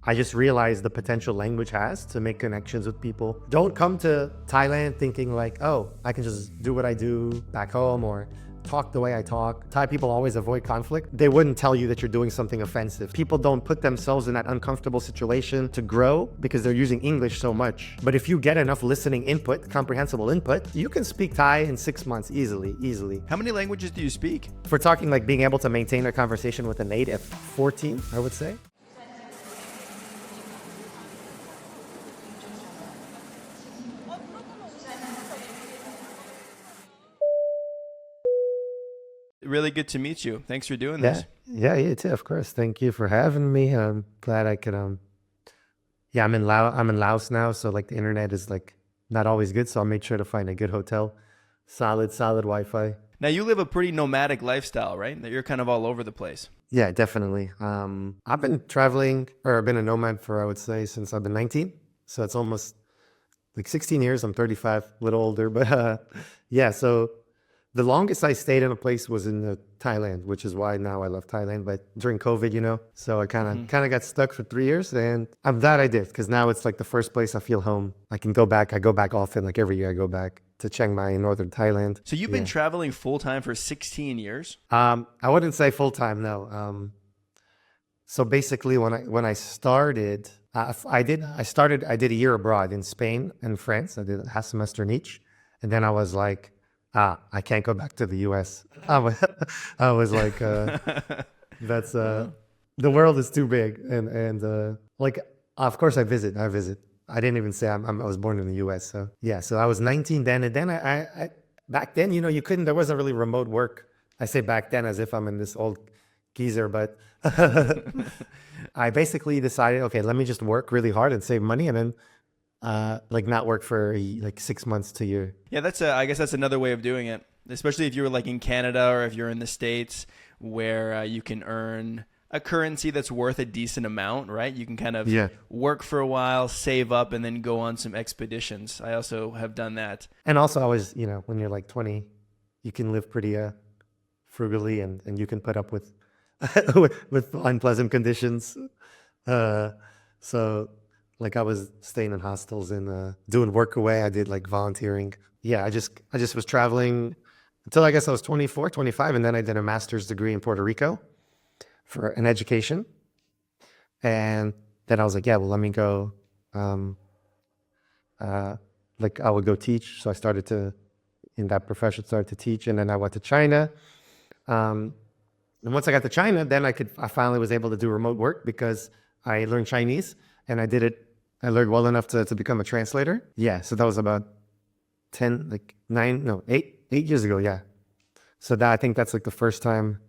I just realized the potential language has to make connections with people. Don't come to Thailand thinking like, oh, I can just do what I do back home or talk the way I talk. Thai people always avoid conflict. They wouldn't tell you that you're doing something offensive. People don't put themselves in that uncomfortable situation to grow because they're using English so much. But if you get enough listening input, comprehensible input, you can speak Thai in 6 months easily. How many languages do you speak? If we're talking like being able to maintain a conversation with a native, 14, I would say. Really good to meet you. Thanks for doing this. Yeah, you too, of course. Thank you for having me. I'm glad I could yeah, I'm in Laos now, so like the internet is like not always good, so I made sure to find a good hotel. Solid Wi-Fi. Now you live a pretty nomadic lifestyle, right? That you're kind of all over the place. Yeah, definitely. I've been traveling or I've been a nomad for I would say since I've been 19. So it's almost like 16 years. I'm 35, a little older, but yeah, so the longest I stayed in a place was in Thailand, which is why now I love Thailand. But during COVID, so I kind of got stuck for 3 years, and I'm glad I did because now it's like the first place I feel home. I can go back. I go back often. Like every year, I go back to Chiang Mai in northern Thailand. So you've been traveling full time for 16 years? I wouldn't say full time, no. So basically, when I started, I did a year abroad in Spain and France. I did a half semester in each, and then I was like, I can't go back to the US. I was like, that's, the world is too big. And like, of course I visit. I didn't even say I was born in the US. So yeah, so I was 19 then. And then I back then, there wasn't really remote work. I say back then as if I'm in this old geezer, but I basically decided, okay, let me just work really hard and save money. And then like not work for like 6 months to a year. Yeah, I guess that's another way of doing it, especially if you were like in Canada or if you're in the States where you can earn a currency that's worth a decent amount, right? You can kind of work for a while, save up, and then go on some expeditions. I also have done that. And also I was, when you're like 20, you can live pretty frugally and you can put up with with unpleasant conditions. So like I was staying in hostels and doing work away. I did like volunteering. Yeah, I just was traveling until I guess I was 24, 25. And then I did a master's degree in Puerto Rico for an education. And then I was like, yeah, well, let me go. Like I would go teach. So I started in that profession, started to teach. And then I went to China. And once I got to China, then I finally was able to do remote work because I learned Chinese. And I learned well enough to become a translator. Yeah, so that was about 8 years ago, yeah. So I think that's like the first time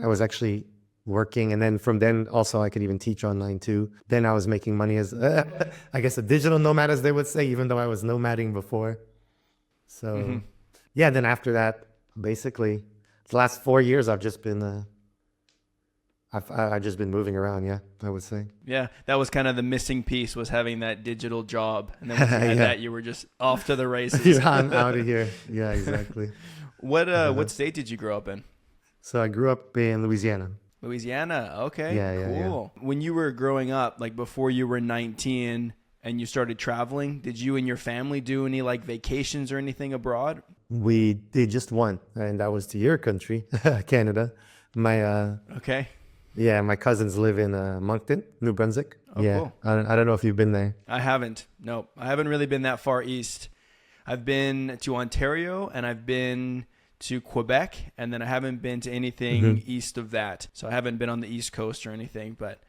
I was actually working. And then from then also I could even teach online too. Then I was making money as, I guess a digital nomad as they would say, even though I was nomading before. So yeah, then after that, basically, the last 4 years I've just been... I've just been moving around, yeah, I would say. Yeah, that was kind of the missing piece, was having that digital job. And then once you had that, you were just off to the races. I'm out of here. Yeah, exactly. What state did you grow up in? So I grew up in Louisiana. Louisiana, okay, yeah, cool. Yeah. When you were growing up, like before you were 19 and you started traveling, did you and your family do any like vacations or anything abroad? We did just one, and that was to your country, Canada. Okay. Yeah, my cousins live in Moncton, New Brunswick. Oh, yeah, cool. I don't know if you've been there. I haven't. No, I haven't really been that far east. I've been to Ontario and I've been to Quebec, and then I haven't been to anything east of that. So I haven't been on the East Coast or anything. But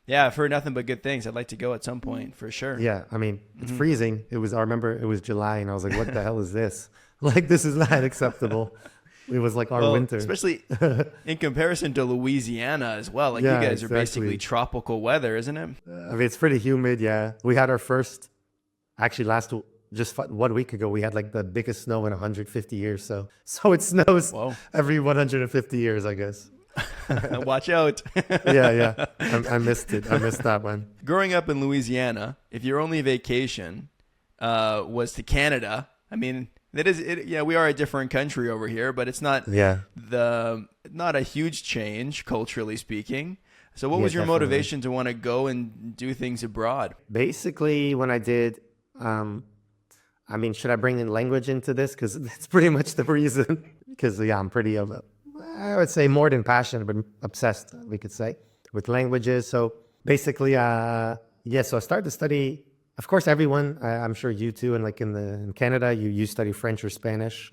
yeah, I've heard nothing but good things. I'd like to go at some point for sure. Yeah, I mean, it's freezing. I remember it was July, and I was like, what the hell is this? Like, this is not acceptable. It was like our winter. Especially in comparison to Louisiana as well. Like you guys are basically tropical weather, isn't it? I mean, it's pretty humid, yeah. We had our first, actually just 1 week ago, we had like the biggest snow in 150 years. So it snows every 150 years, I guess. Watch out. Yeah. I missed it. I missed that one. Growing up in Louisiana, if your only vacation was to Canada, I mean... we are a different country over here, but it's not not a huge change culturally speaking. So what Yeah, was your definitely. motivation to want to go and do things abroad? Basically, when I did, I mean, should I bring in language into this? Because it's pretty much the reason. Because yeah, I'm pretty I would say more than passionate, but obsessed, we could say, with languages. So basically, yeah. So I started to study. Of course, everyone, I'm sure you too, and like in Canada, you study French or Spanish.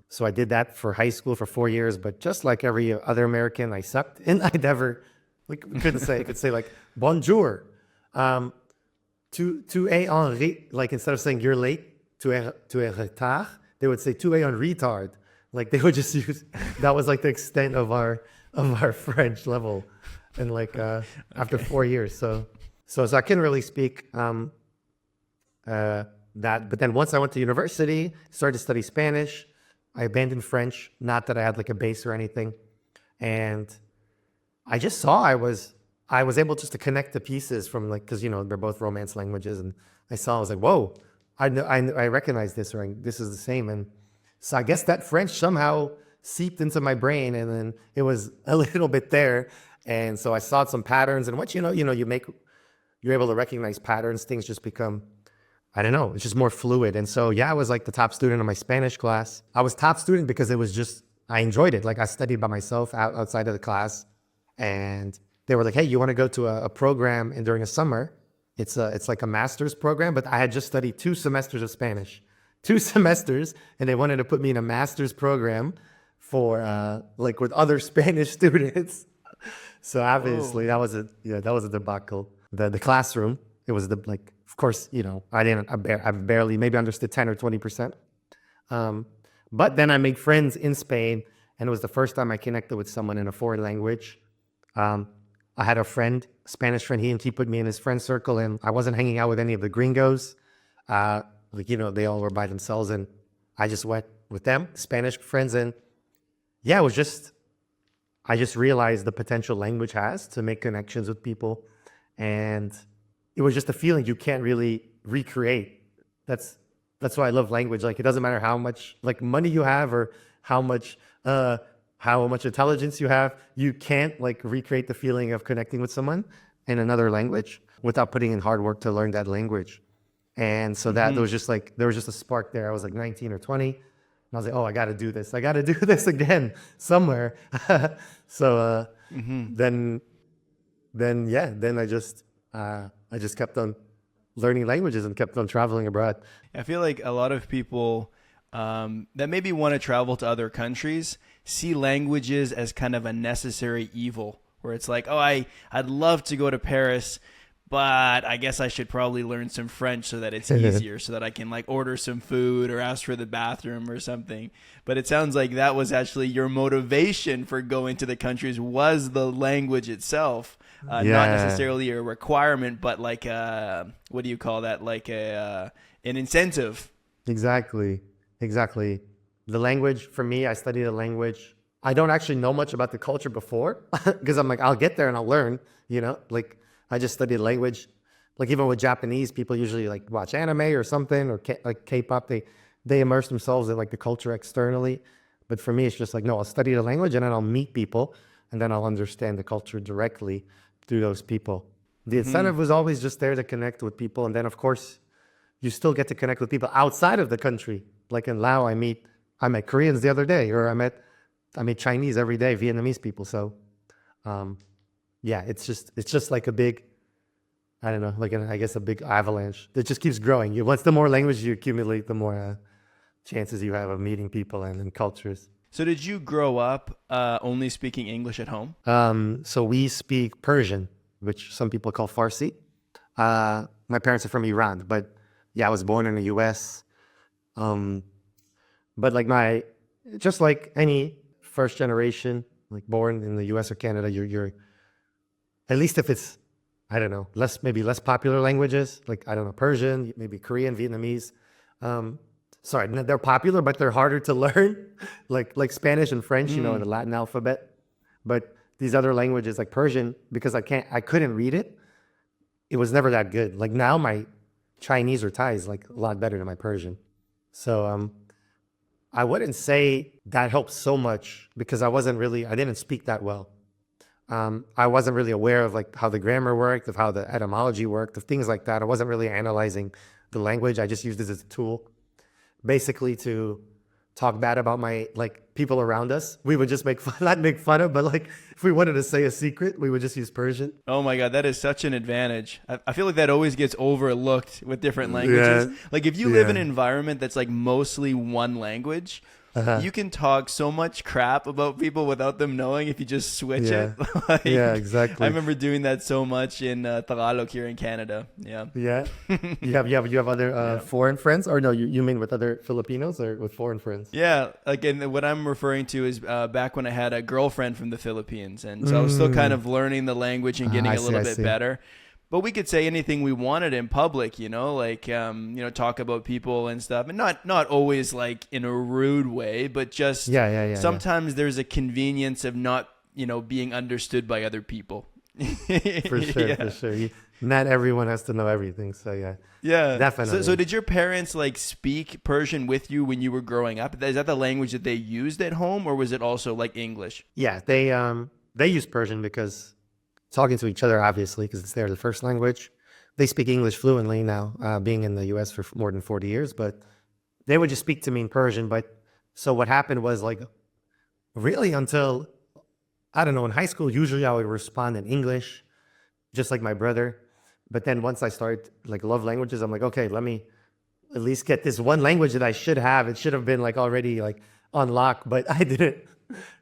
So I did that for high school for 4 years. But just like every other American, I sucked, and I never like couldn't say. I could say like bonjour. Tu es en like instead of saying you're late, tu es retard, they would say tu es en retard. Like they would just use that was like the extent of our French level, and like after 4 years, so I couldn't really speak that. But then once I went to university, started to study Spanish. I abandoned French, not that I had like a base or anything, and I just saw I was able just to connect the pieces from like because they're both Romance languages, and I was like, whoa, I recognize this, or this is the same. And so I guess that French somehow seeped into my brain, and then it was a little bit there, and so I saw some patterns, and once you're able to recognize patterns, things just become, I don't know, it's just more fluid. And so yeah, I was like the top student in my Spanish class. I was top student because it was just I enjoyed it. Like I studied by myself outside of the class, and they were like, hey, you want to go to a program and during a summer? It's like a master's program, but I had just studied 2 semesters of Spanish, 2 semesters, and they wanted to put me in a master's program for like with other Spanish students. So obviously that was a debacle. The classroom, it was like, of course, I barely maybe understood 10 or 20%. But then I made friends in Spain, and it was the first time I connected with someone in a foreign language. I had a friend, Spanish friend. He put me in his friend circle, and I wasn't hanging out with any of the gringos. They all were by themselves, and I just went with them, Spanish friends. And yeah, I just realized the potential language has to make connections with people. And it was just a feeling you can't really recreate. That's why I love language. Like, it doesn't matter how much like money you have or how much intelligence you have, you can't like recreate the feeling of connecting with someone in another language without putting in hard work to learn that language. And so that there was just a spark there. I was like 19 or 20, and I was like, oh, I got to do this. I got to do this again somewhere. So then I just kept on learning languages and kept on traveling abroad. I feel like a lot of people that maybe want to travel to other countries see languages as kind of a necessary evil, where it's like, oh, I'd love to go to Paris, but I guess I should probably learn some French so that it's easier, so that I can like order some food or ask for the bathroom or something. But it sounds like that was actually your motivation for going to the countries was the language itself. Not necessarily a requirement, but like what do you call that? Like an incentive. Exactly. The language, for me, I studied a language. I don't actually know much about the culture before because I'm like, I'll get there and I'll learn, like I just studied language. Like even with Japanese, people usually like watch anime or something, or like K-pop. They immerse themselves in like the culture externally. But for me, it's just like, no, I'll study the language and then I'll meet people and then I'll understand the culture directly through those people. The incentive was always just there to connect with people. And then of course, you still get to connect with people outside of the country. Like in Laos, I met Koreans the other day, or I met Chinese every day, Vietnamese people. So, yeah, it's just like a big, I don't know, like I guess a big avalanche that just keeps growing. Once the more language you accumulate, the more chances you have of meeting people and cultures. So did you grow up only speaking English at home? So we speak Persian, which some people call Farsi. My parents are from Iran, but yeah, I was born in the U.S. But like just like any first generation, like born in the U.S. or Canada, you're at least if it's, I don't know, maybe less popular languages, like, I don't know, Persian, maybe Korean, Vietnamese. Sorry, they're popular, but they're harder to learn, like Spanish and French, in the Latin alphabet. But these other languages, like Persian, because I couldn't read it, it was never that good. Like now my Chinese or Thai is like a lot better than my Persian. So I wouldn't say that helped so much because I didn't speak that well. I wasn't really aware of like how the grammar worked, of how the etymology worked, of things like that. I wasn't really analyzing the language. I just used it as a tool, basically to talk bad about my like people around us. We would just make fun, not make fun of, but like if we wanted to say a secret, we would just use Persian. Oh my God, that is such an advantage. I feel like that always gets overlooked with different languages. Yeah. Like if you live in an environment that's like mostly one language, you can talk so much crap about people without them knowing if you just switch Yeah. it. Like, Yeah, exactly. I remember doing that so much in Tagalog here in Canada. Yeah. Yeah. You have other foreign friends, or no? You mean with other Filipinos or with foreign friends? Yeah, again, what I'm referring to is back when I had a girlfriend from the Philippines, and so I was still kind of learning the language and getting I a little see, I bit see. better. But we could say anything we wanted in public, like talk about people and stuff, and not always like in a rude way, but just Yeah. sometimes there's a convenience of not being understood by other people. For sure, Yeah. for sure. Not everyone has to know everything, so yeah. Yeah, Definitely. So did your parents like speak Persian with you when you were growing up? Is that the language that they used at home, or was it also like English? Yeah, they use Persian because talking to each other, obviously, because it's the first language. They speak English fluently now, being in the U.S. for more than 40 years, but they would just speak to me in Persian. But so what happened was like really until, I don't know, in high school, usually I would respond in English, just like my brother. But then once I started like love languages, I'm like, okay, let me at least get this one language that I should have. It should have been like already like unlocked, but I didn't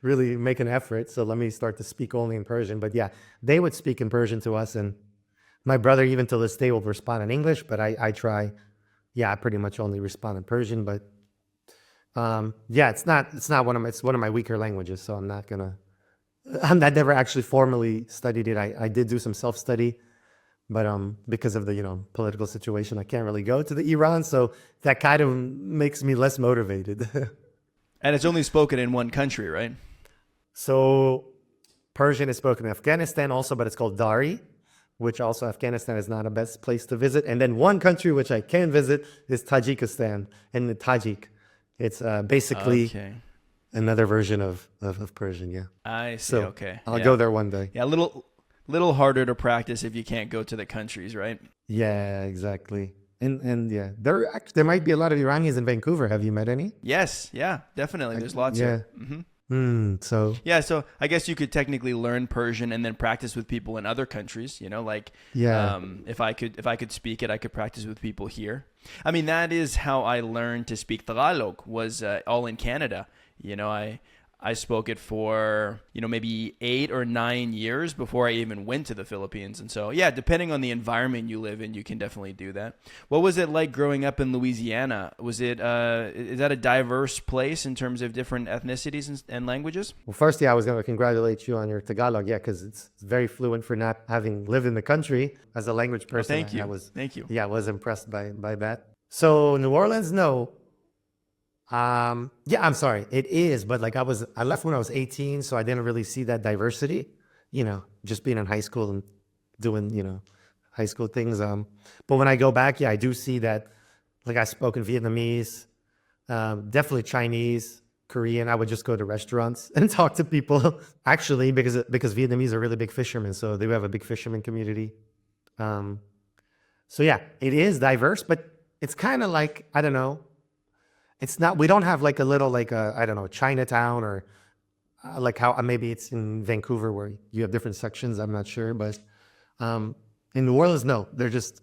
really make an effort. So let me start to speak only in Persian. But yeah, they would speak in Persian to us. And my brother, even till this day, will respond in English, but I try. Yeah, I pretty much only respond in Persian. But yeah, it's not it's one of my weaker languages. So I never actually formally studied it. I did do some self-study, but because of the political situation, I can't really go to the Iran. So that kind of makes me less motivated. And it's only spoken in one country, right? So Persian is spoken in Afghanistan also, but it's called Dari, which also Afghanistan is not a best place to visit. And then one country which I can visit is Tajikistan, and the Tajik. It's basically Okay. another version of Persian, yeah. I see. So Okay. I'll Yeah. go there one day. Yeah, a little harder to practice if you can't go to the countries, right? Yeah, exactly. And yeah, there might be a lot of Iranians in Vancouver. Have you met any? Yes. Yeah, definitely. There's lots Yeah. here. So Yeah, so I guess you could technically learn Persian and then practice with people in other countries. Like Yeah. if I could speak it, I could practice with people here. I mean, that is how I learned to speak Tagalog. Was all in Canada. I spoke it for maybe 8 or 9 years before I even went to the Philippines. And so yeah, depending on the environment you live in, you can definitely do that. What was it like growing up in Louisiana? Was it is that a diverse place in terms of different ethnicities and languages? well, first, yeah, I was going to congratulate you on your Tagalog. Yeah, because it's very fluent for not having lived in the country as a language person. Thank you. Thank you. Thank you. Yeah, I was impressed by that. So New Orleans, no. Yeah, I'm sorry. It is, but like I left when I was 18, so I didn't really see that diversity, just being in high school and doing, high school things. But when I go back, yeah, I do see that, like I spoke in Vietnamese, definitely Chinese, Korean. I would just go to restaurants and talk to people actually, because Vietnamese are really big fishermen. So they have a big fisherman community. So yeah, it is diverse, but it's kind of like, I don't know. It's not, we don't have like a little, like I don't know, Chinatown or like how maybe it's in Vancouver where you have different sections. I'm not sure, but in New Orleans, no, they're just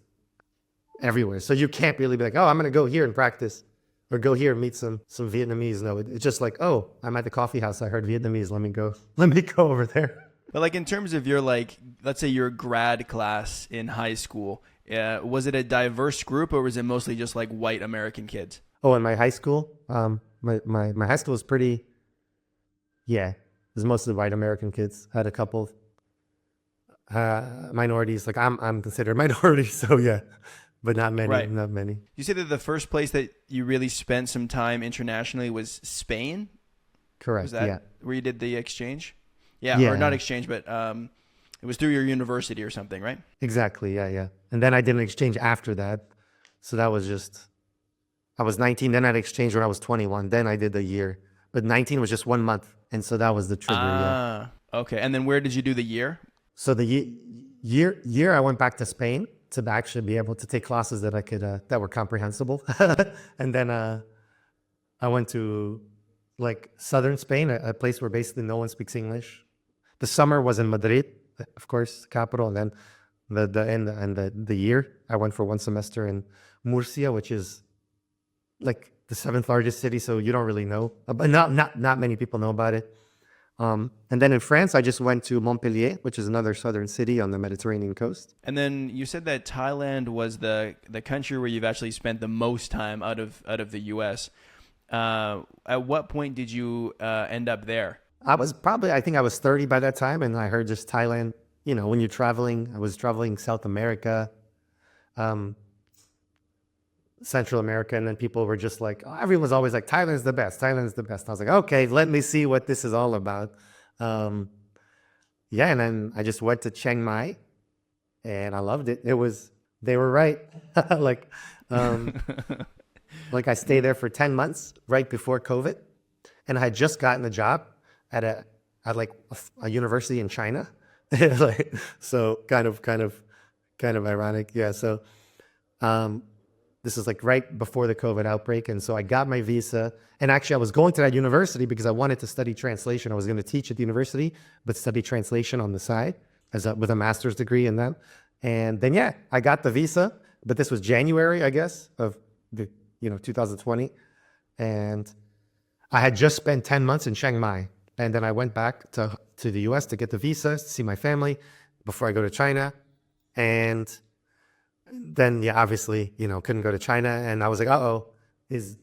everywhere. So you can't really be like, oh, I'm going to go here and practice or go here and meet some Vietnamese. No, it's just like, oh, I'm at the coffee house. I heard Vietnamese. Let me go over there. But like in terms of your let's say your grad class in high school, was it a diverse group or was it mostly just like white American kids? Oh, in my high school, my high school was pretty, yeah, it was mostly white American kids. I had a couple minorities. Like I'm considered a minority, so yeah, but not many, Right. not many. You say that the first place that you really spent some time internationally was Spain? Correct. Was that Yeah. where you did the exchange? Yeah, Yeah. or not exchange, but it was through your university or something, right? Exactly. Yeah. And then I did an exchange after that, so that was just. I was 19, then I exchanged when I was 21. Then I did a year. But 19 was just 1 month. And so that was the trigger, yeah. Okay. And then where did you do the year? So the year I went back to Spain to actually be able to take classes that I could that were comprehensible, and then I went to like southern Spain, a place where basically no one speaks English. The summer was in Madrid, of course, capital, and then the year I went for one semester in Murcia, which is like the seventh largest city, so you don't really know, but not many people know about it. And then in France, I just went to Montpellier, which is another southern city on the Mediterranean coast. And then you said that Thailand was the country where you've actually spent the most time out of the U.S. At what point did you end up there? I think I was 30 by that time, and I heard just Thailand. You know, when you're traveling, I was traveling South America, Central America, and then people were just like, oh, everyone's always like, Thailand's the best, Thailand's the best. I was like, okay, let me see what this is all about. Yeah, and then I just went to Chiang Mai, and I loved it. They were right. like, like I stayed there for 10 months right before COVID, and I had just gotten a job at like a university in China. Like, so kind of ironic. Yeah. So, this is like right before the COVID outbreak. And so I got my visa, and actually I was going to that university because I wanted to study translation. I was going to teach at the university, but study translation on the side with a master's degree in that. And then, yeah, I got the visa, but this was January, I guess, of 2020. And I had just spent 10 months in Chiang Mai. And then I went back to the US to get the visa, to see my family before I go to China. And then, yeah, obviously, couldn't go to China. And I was like, is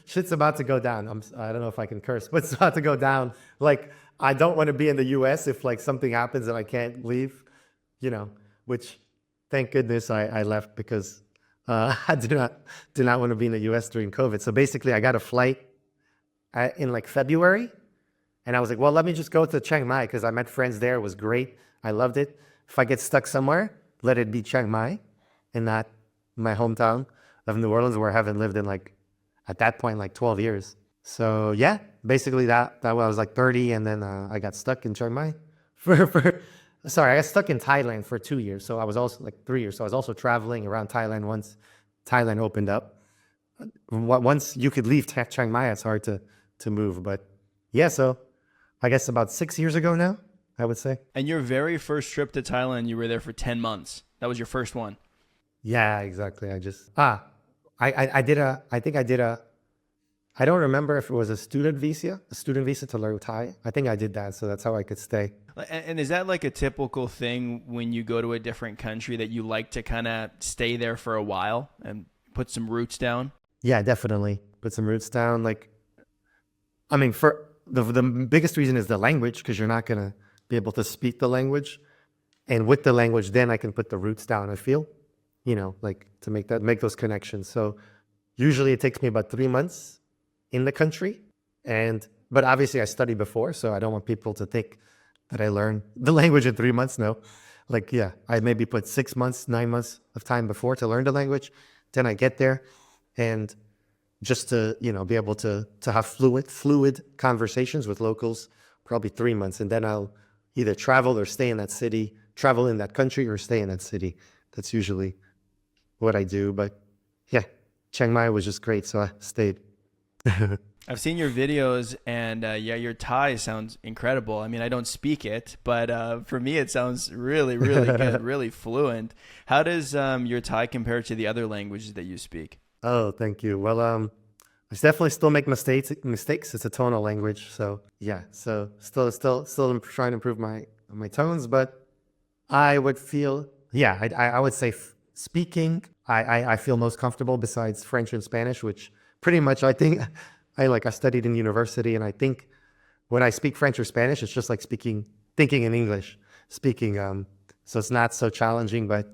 shit's about to go down. I don't know if I can curse, but it's about to go down. Like, I don't want to be in the US if like something happens and I can't leave, which thank goodness I left, because I did not want to be in the US during COVID. So basically I got a flight in like February, and I was like, well, let me just go to Chiang Mai because I met friends there. It was great. I loved it. If I get stuck somewhere, let it be Chiang Mai and not my hometown of New Orleans, where I haven't lived in like, at that point, like 12 years. So yeah, basically that I was like 30, and then I got stuck in Chiang Mai I got stuck in Thailand for 2 years. So I was also like 3 years. So I was also traveling around Thailand once Thailand opened up. Once you could leave Chiang Mai, it's hard to move. But yeah, so I guess about 6 years ago now, I would say. And your very first trip to Thailand, you were there for 10 months. That was your first one. Yeah, exactly. I don't remember if it was a student visa to learn Thai. I think I did that. So that's how I could stay. And is that like a typical thing when you go to a different country, that you like to kind of stay there for a while and put some roots down? Yeah, definitely. Put some roots down. Like, I mean, for the biggest reason is the language, because you're not going to be able to speak the language. And with the language, then I can put the roots down, I feel, like to make those connections. So usually it takes me about 3 months in the country. But obviously I studied before, so I don't want people to think that I learned the language in 3 months. No, like, yeah, I maybe put 6 months, 9 months of time before to learn the language. Then I get there, and just to, be able to have fluid conversations with locals, probably 3 months. And then I'll either travel or stay in that city, travel in that country or stay in that city. That's usually what I do. But yeah, Chiang Mai was just great, so I stayed. I've seen your videos, and yeah, your Thai sounds incredible. I mean, I don't speak it, but for me, it sounds really, really good, really fluent. How does your Thai compare to the other languages that you speak? Oh, thank you. Well, I definitely still make mistakes. It's a tonal language, so yeah. So still trying to improve my tones, but I would feel, yeah, I would say speaking, I feel most comfortable besides French and Spanish, which pretty much I think I studied in university, and I think when I speak French or Spanish, it's just like thinking in English, speaking. So it's not so challenging, but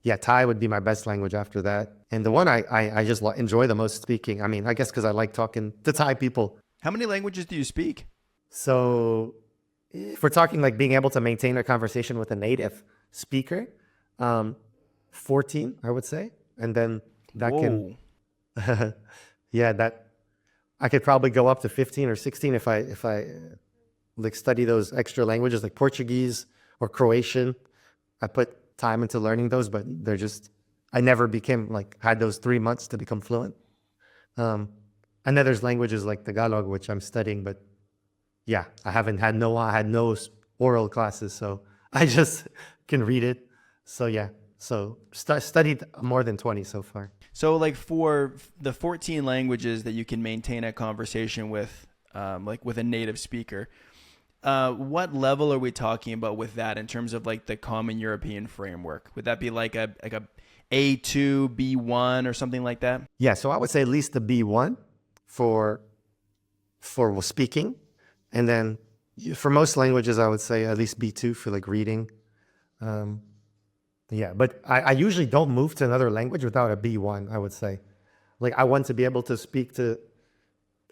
yeah, Thai would be my best language after that. And the one I just enjoy the most speaking. I mean, I guess because I like talking to Thai people. How many languages do you speak? So if we're talking like being able to maintain a conversation with a native speaker, 14, I would say. And then that Whoa. yeah, I could probably go up to 15 or 16 if I like study those extra languages like Portuguese or Croatian. I put time into learning those, but I never became like, had those 3 months to become fluent. And then there's languages like Tagalog, which I'm studying, but yeah, I had no oral classes, so I just can read it. So yeah, so studied more than 20 so far. So like for the 14 languages that you can maintain a conversation with, like with a native speaker, what level are we talking about with that in terms of like the common European framework? Would that be like a A2, B1 or something like that? Yeah, so I would say at least the B1 for speaking. And then for most languages, I would say at least B2 for like reading. Yeah, but I usually don't move to another language without a B1, I would say. Like I want to be able to speak to,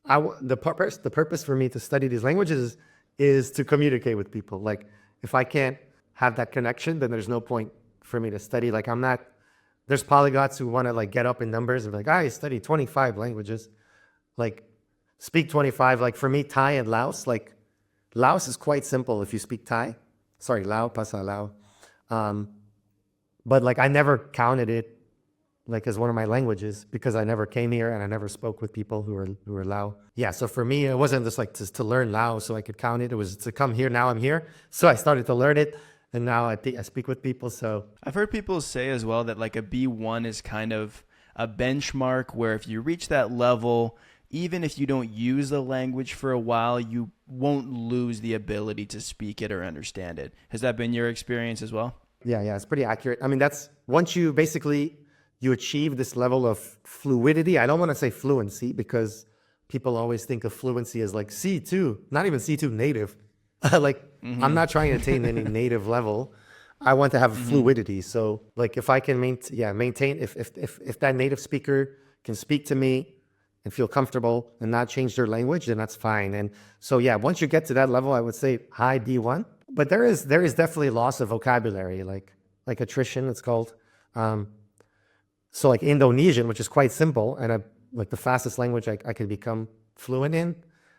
the purpose for me to study these languages is to communicate with people. Like if I can't have that connection, then there's no point for me to study. Like there's polyglots who want to like get up in numbers and be like, I study 25 languages. Like speak 25. Like for me, Thai and Laos, like Laos is quite simple if you speak Thai. Sorry, Lao, Pasa Lao. But like I never counted it like as one of my languages because I never came here and I never spoke with people who were Lao. Yeah, so for me, it wasn't just like to learn Lao so I could count it. It was to come here. Now I'm here. So I started to learn it. And now I speak with people. So I've heard people say as well that like a B1 is kind of a benchmark where if you reach that level, even if you don't use the language for a while, you won't lose the ability to speak it or understand it. Has that been your experience as well? Yeah, it's pretty accurate. I mean, that's once you achieve this level of fluidity. I don't want to say fluency because people always think of fluency as like C2, not even C2 native. Like I'm not trying to attain any native level. I want to have fluidity. So like if I can maintain, if that native speaker can speak to me and feel comfortable and not change their language, then that's fine. And so yeah, once you get to that level, I would say high B1. But there is definitely loss of vocabulary, like attrition, it's called. So like Indonesian, which is quite simple, and like the fastest language I could become fluent in.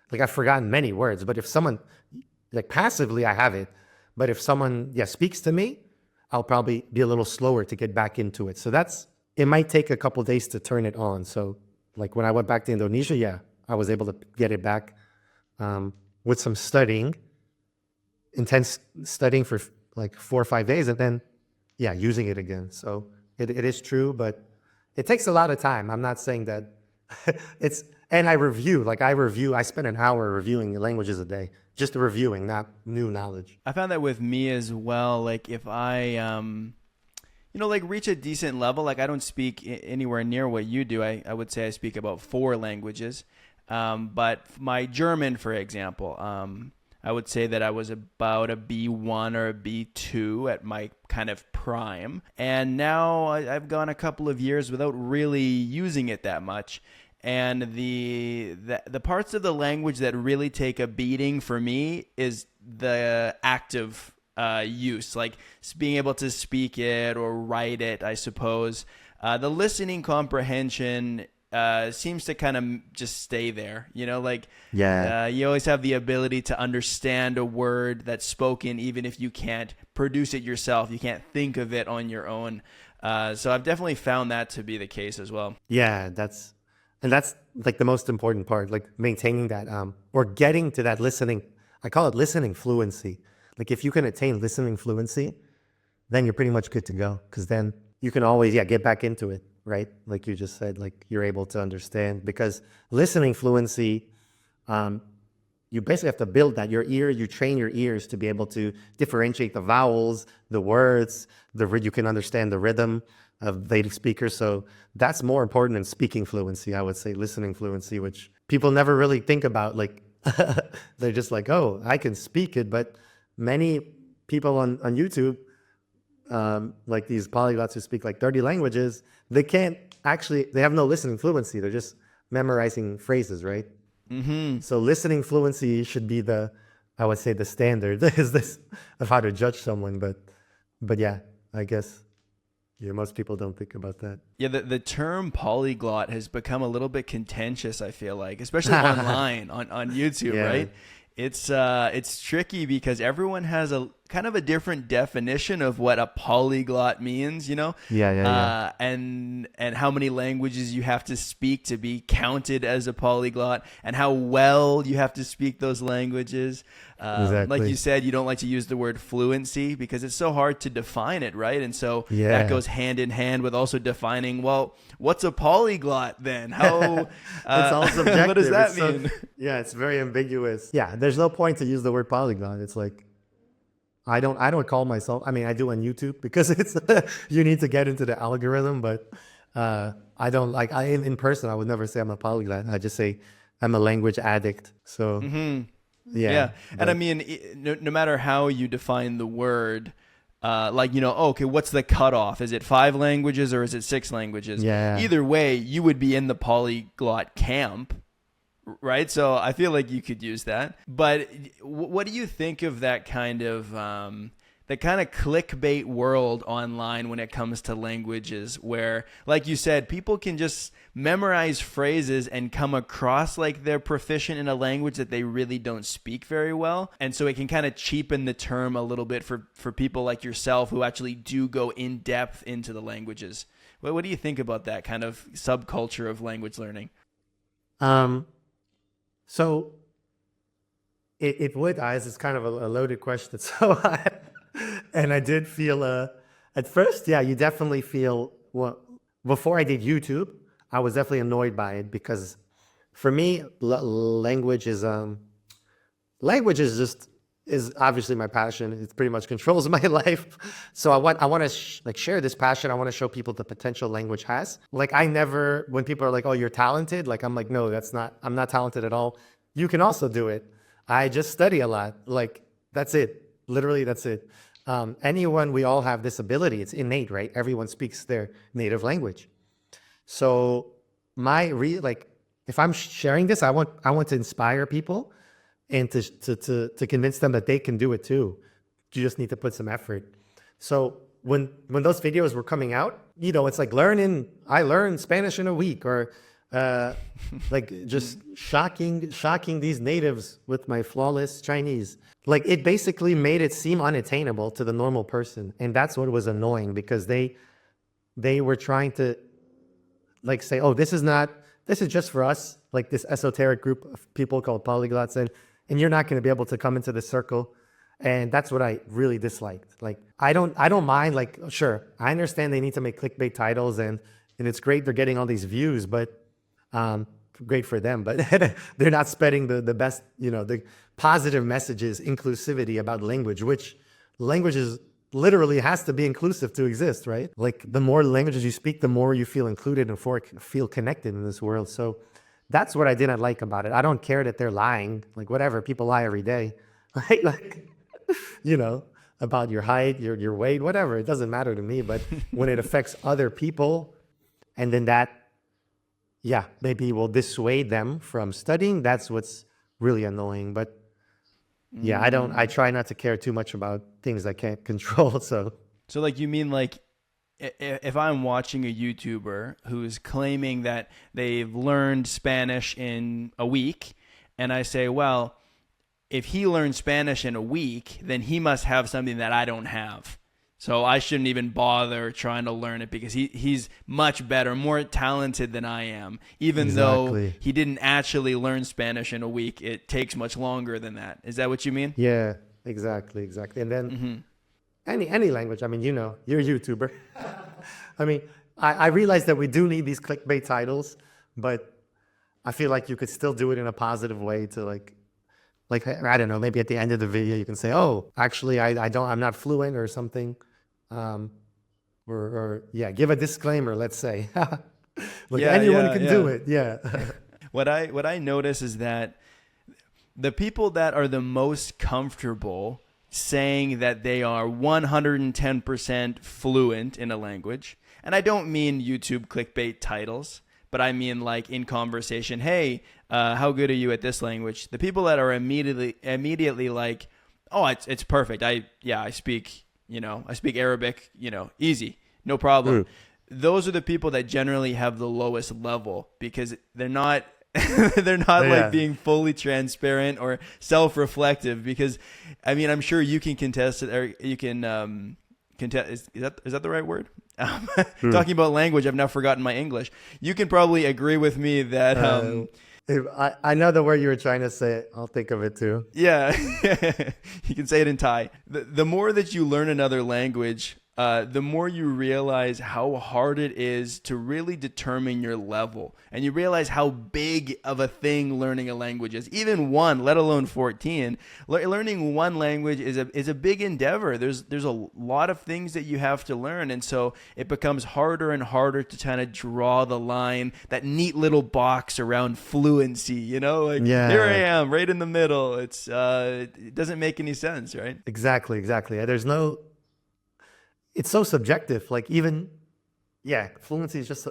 Like I've forgotten many words, but if someone, like passively, I have it. But if someone, speaks to me, I'll probably be a little slower to get back into it. So it might take a couple days to turn it on. So like when I went back to Indonesia, I was able to get it back with some studying. Intense studying for like 4 or 5 days and then using it again. So it is true, but it takes a lot of time. I'm not saying that and I spend an hour reviewing languages a day, just reviewing, not new knowledge. I found that with me as well. Like if I like reach a decent level, like I don't speak anywhere near what you do. I would say I speak about 4 languages. But my German, for example, I would say that I was about a B1 or a B2 at my kind of prime. And now I've gone a couple of years without really using it that much. And the parts of the language that really take a beating for me is the active use, like being able to speak it or write it, I suppose. The listening comprehension seems to kind of just stay there, you always have the ability to understand a word that's spoken, even if you can't produce it yourself, you can't think of it on your own. So I've definitely found that to be the case as well. Yeah, that's like the most important part, like maintaining that, or getting to that listening. I call it listening fluency. Like if you can attain listening fluency, then you're pretty much good to go. Cause then you can always, get back into it. Right? Like you just said, like you're able to understand, because listening fluency, you basically have to build that. You train your ears to be able to differentiate the vowels, the words, you can understand the rhythm of native speakers. So that's more important than speaking fluency, I would say, listening fluency, which people never really think about. Like they're just like, oh, I can speak it. But many people on YouTube, like these polyglots who speak like 30 languages, they have no listening fluency. They're just memorizing phrases, right? Mm-hmm. So listening fluency should be I would say the standard is this of how to judge someone. But yeah, I guess, Yeah, most people don't think about that. Yeah, the term polyglot has become a little bit contentious, I feel like, especially online on YouTube, Yeah. right? It's tricky because everyone has a kind of a different definition of what a polyglot means, you know? Yeah. And how many languages you have to speak to be counted as a polyglot, and how well you have to speak those languages. Exactly. Like you said, you don't like to use the word fluency because it's so hard to define it, right? And so Yeah. that goes hand in hand with also defining, well, what's a polyglot then? How It's all subjective. what does that It's so- mean? yeah, it's very ambiguous. Yeah, there's no point to use the word polyglot. It's like I don't call myself. I mean, I do on YouTube because it's you need to get into the algorithm, but I don't like in person. I would never say I'm a polyglot. I just say I'm a language addict. So yeah. And I mean, no matter how you define the word, like, you know, okay, what's the cutoff? Is it 5 languages or is it 6 languages? Yeah. Either way, you would be in the polyglot camp, right? So I feel like you could use that. But what do you think of that kind of clickbait world online when it comes to languages, where, like you said, people can just memorize phrases and come across like they're proficient in a language that they really don't speak very well. And so it can kind of cheapen the term a little bit for people like yourself who actually do go in depth into the languages. What do you think about that kind of subculture of language learning? So it would, guys. It's kind of a loaded question. So and I did feel at first, yeah, you definitely feel, well, before I did YouTube, I was definitely annoyed by it because for me, language is just is obviously my passion. It pretty much controls my life. So I want to like share this passion. I want to show people the potential language has. Like I never, when people are like, "Oh, you're talented," like I'm like, "No, I'm not talented at all. You can also do it. I just study a lot. Like that's it. Literally, that's it." We all have this ability. It's innate, right? Everyone speaks their native language. So if I'm sharing this, I want to inspire people and to convince them that they can do it too. You just need to put some effort. So when those videos were coming out, you know, it's like I learned Spanish in a week, or like just shocking these natives with my flawless Chinese. Like it basically made it seem unattainable to the normal person. And that's what was annoying, because they were trying to like say, "Oh, this is just for us, like this esoteric group of people called polyglots, and you're not going to be able to come into the circle." And that's what I really disliked. Like I don't mind, like, sure, I understand they need to make clickbait titles and it's great they're getting all these views, but great for them, but they're not spreading the best, you know, the positive messages, inclusivity about language, which languages literally has to be inclusive to exist, right? Like the more languages you speak, the more you feel included and feel connected in this world. So that's what I didn't like about it. I don't care that they're lying, like whatever, people lie every day, right? Like, you know, about your height, your weight, whatever, it doesn't matter to me. But when it affects other people, and then that, yeah, maybe will dissuade them from studying, that's what's really annoying. But yeah, I try not to care too much about things I can't control. So like, you mean like if I'm watching a YouTuber who's claiming that they've learned Spanish in a week, and I say, well, if he learned Spanish in a week, then he must have something that I don't have. So I shouldn't even bother trying to learn it because he's much better, more talented than I am. Even though he didn't actually learn Spanish in a week, it takes much longer than that. Is that what you mean? Yeah, exactly. And then any language, I mean, you know, you're a YouTuber. I mean, I realize that we do need these clickbait titles, but I feel like you could still do it in a positive way to like, I don't know, maybe at the end of the video you can say, "Oh, actually I'm not fluent," or something. Or give a disclaimer, let's say. Anyone can do it. Yeah. What I notice is that the people that are the most comfortable saying that they are 110% fluent in a language, and I don't mean YouTube clickbait titles, but I mean like in conversation, "Hey, how good are you at this language?" The people that are immediately like, "Oh, it's perfect. I speak Arabic, easy. No problem. Those are the people that generally have the lowest level because they're not they're not Yeah. like being fully transparent or self-reflective because I mean, I'm sure you can contest it or you can contest is that the right word? Talking about language, I've now forgotten my English. You can probably agree with me that I know the word you were trying to say. I'll think of it too. yeah, you can say it in Thai. The more that you learn another language, the more you realize how hard it is to really determine your level. And you realize how big of a thing learning a language is. Even one, let alone 14. Learning one language is a big endeavor. There's a lot of things that you have to learn. And so it becomes harder and harder to kind of draw the line, that neat little box around fluency, you know? Like, here I am, right in the middle. It doesn't make any sense, right? Exactly. It's so subjective. Like even, fluency is just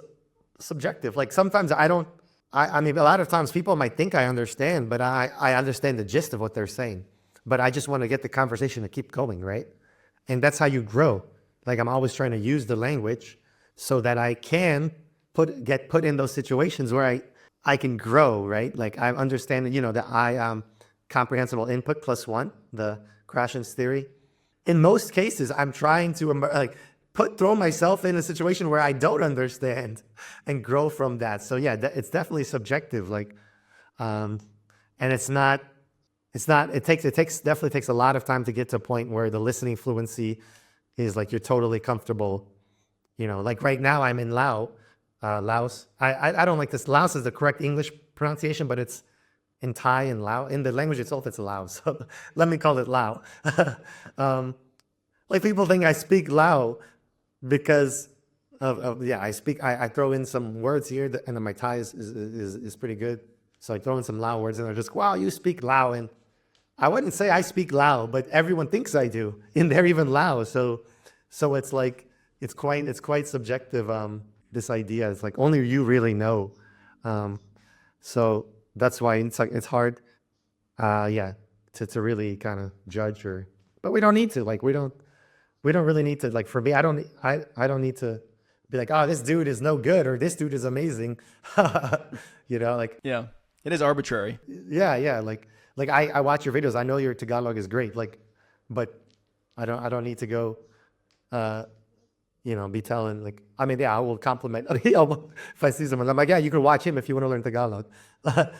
subjective. Like sometimes I mean, a lot of times people might think I understand, but I understand the gist of what they're saying. But I just want to get the conversation to keep going, right? And that's how you grow. Like I'm always trying to use the language so that I can get put in those situations where I can grow, right? Like I understand, the comprehensible input plus one, the Krashen's theory. In most cases, I'm trying to throw myself in a situation where I don't understand and grow from that. So yeah, it's definitely subjective. Like, and it definitely takes a lot of time to get to a point where the listening fluency is like you're totally comfortable. Like right now I'm in Laos. I don't like this. Laos is the correct English pronunciation, but it's in Thai and Lao. In the language itself, it's Lao. So let me call it Lao. Like people think I speak Lao because I throw in some words here, and then my Thai is pretty good. So I throw in some Lao words, and they're just, wow, you speak Lao. And I wouldn't say I speak Lao, but everyone thinks I do. And they're even Lao. So it's like, it's quite subjective. This idea, it's like only you really know. So that's why it's hard, to really kind of judge but we don't need to. Like we don't really need to. Like for me, I don't need to be like, oh, this dude is no good or this dude is amazing. Like Yeah, it is arbitrary. yeah. Like I watch your videos. I know your Tagalog is great. Like, but I don't need to go, be telling like, I mean, I will compliment. If I see someone, I'm like, yeah, you can watch him if you want to learn Tagalog.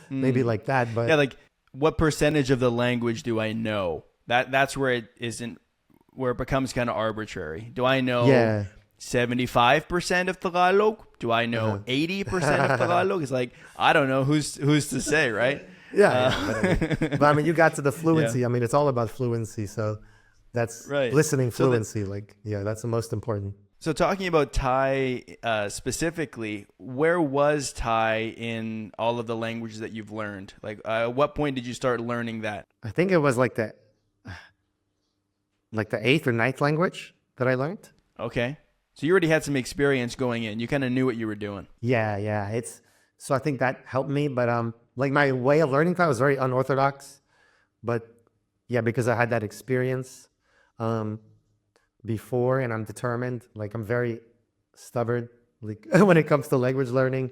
Maybe like that, but yeah, like what percentage of the language do I know? That's where it becomes kind of arbitrary. Do I know 75% of Tagalog? Do I know 80% of Tagalog? It's like I don't know who's to say, right? But I mean, you got to the fluency. Yeah. I mean, it's all about fluency. So that's right. Listening fluency. That's the most important. So talking about Thai specifically, where was Thai in all of the languages that you've learned? Like, at what point did you start learning that? I think it was like the 8th or 9th language that I learned. Okay. So you already had some experience going in. You kind of knew what you were doing. Yeah. So I think that helped me. But like my way of learning Thai was very unorthodox. But yeah, because I had that experience before, and I'm determined. Like I'm very stubborn like when it comes to language learning,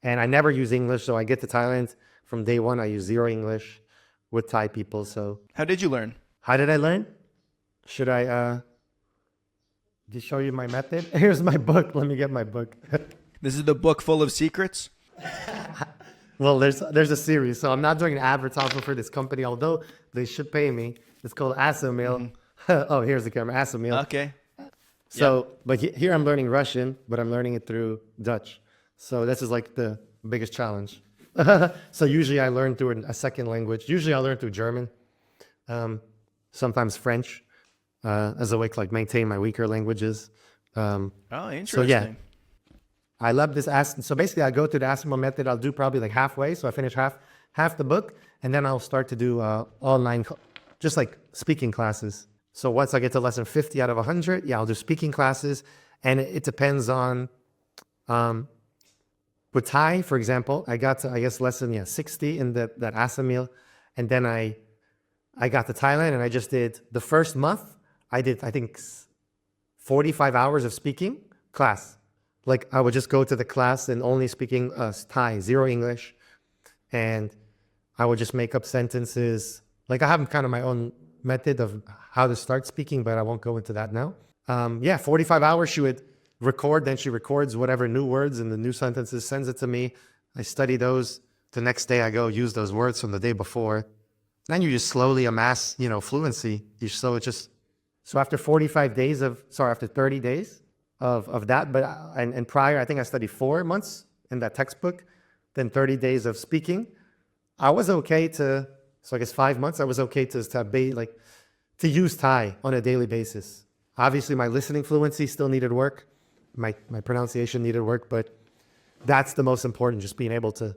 and I never use English. So I get to Thailand from day one. I use zero English with Thai people. So how did you learn? How did I learn? Should I just show you my method? Here's my book. Let me get my book. This is the book full of secrets? Well, there's a series. So I'm not doing an advertisement for this company, although they should pay me. It's called Asamil. Mm-hmm. Oh, here's the camera. Asamil. Okay. So, but here I'm learning Russian, but I'm learning it through Dutch. So this is like the biggest challenge. So usually I learn through a second language. Usually I learn through German, sometimes French, as a way to like maintain my weaker languages. Interesting. So yeah, I love this. So basically I go through the Asimov method. I'll do probably like halfway. So I finish half the book, and then I'll start to do online, just like speaking classes. So once I get to lesson 50 out of 100, I'll do speaking classes. And it depends on, with Thai, for example, I got to, I guess, lesson 60 in that Asamil. And then I got to Thailand, and I just did the first month. I did, I think, 45 hours of speaking class. Like I would just go to the class and only speaking Thai, zero English. And I would just make up sentences. Like I have kind of my own method of how to start speaking, but I won't go into that now. 45 hours she would record. Then she records whatever new words and the new sentences, sends it to me. I study those. The next day I go use those words from the day before. Then you just slowly amass, fluency. So after 30 days of that, but and prior, I think I studied 4 months in that textbook, then 30 days of speaking. I was okay so I guess 5 months, I was okay to use Thai on a daily basis. Obviously, my listening fluency still needed work. My pronunciation needed work, but that's the most important, just being able to